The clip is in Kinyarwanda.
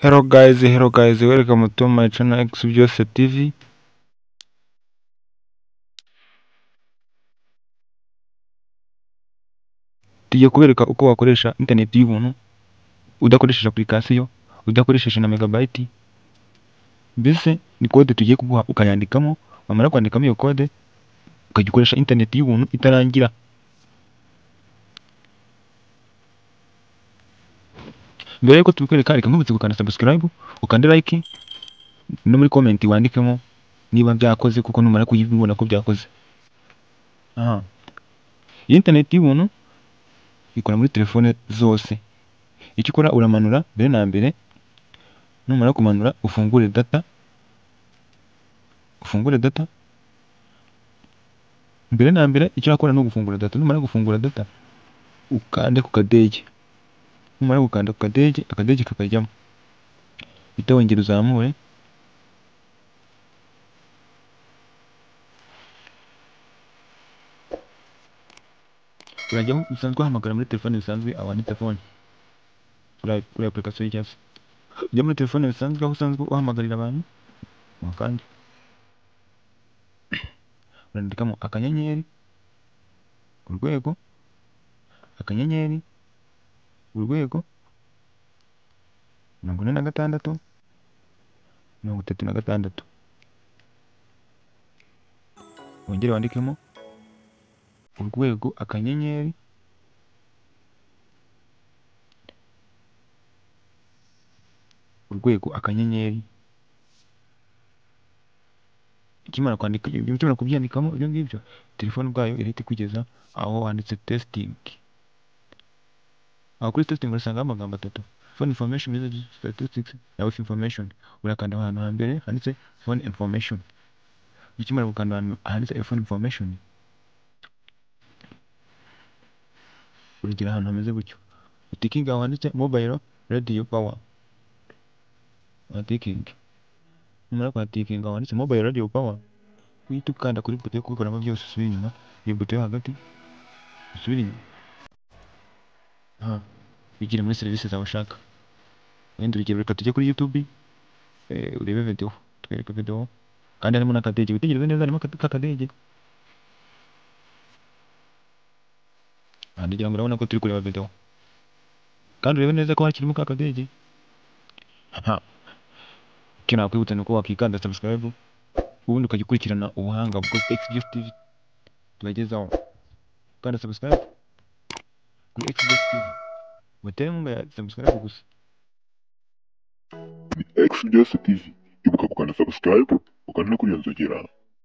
Hello guys, welcome to my channel X Byose TV. Tugiye kubereka uko wakoresha internet y'ubuntu udakoresheje application, udakoresheje na megabyte. Mbese ni code tugiye kuguha ukayandikamo, wamara kwandikamo iyo code ukajya ukoresha internet y'ubuntu itarangira. Mbere yuko tubikwereka, reka nkubutse gukanda subscribe, ukande like, no muri comment wandikemo niba byakoze, kuko numara kuyibona ko byakoze. Internet y'ubuntu ikora muri telefone zose. Icyo ukora uramanura mbere na mbere, numara kumanura ufungure data, mbere na mbere icyo nakora no gufungura data. Numara gufungura data ukande ku kadege, numara gukanda ku kadege, akadege kakajyamo, uhita wongera uzamure, urajyaho usanzwe uhamagara muri telefone bisanzwe, awanditse phone kuri application y'icyatsi. Ujya muri telefone bisanzwe aho usanzwe uhamagarira abantu, kandi urandikamo akanyenyeri urwego, akanyenyeri urwego 46 36, wongere wandikemo urwego akanyenyeri urwego akanyenyeri. Ukimara kwandika, ukimara kubyandikamo ibyo ngibyo, telefone ubwayo irahita ikugeza aho wanditse testing. Aho kuri testing urasanga amagambo 3: phone information, message statistics na wifi information. Urakanda ahantu hambere handitse phone information. Ukimara gukanda ahantu handitse phone information, urugero ahantu hameze gutyo, utikinga aho handitse mobile radio power, utikinga. Numara kwatikinga aho handitse mobile radio power, uhita ukanda kuri buto yo kubikoramo byose, usubira inyuma, iyo buto yo hagati usubira inyuma, bigire muri serivisi zawe ushaka. Wenda urugero, reka tujye kuri YouTube, urebe video, twereke video, kandi harimo n'akadege. Witegereze neza, harimo kakadege. Ngira ngo urabona ko turi kureba video, kandi urebe neza ko hakirimo kakadege. Icyo nakwibutsa ni uko wakikanda subscribe, ubundi ukajya ukurikirana ubuhanga bwo X Byose TV tubagezaho. Kanda subscribe kuri X Byose TV, watere inkunga ya subscribe gusa. X Byose TV, ibuka gukanda subscribe, ukanda no kuri iyo nzogera.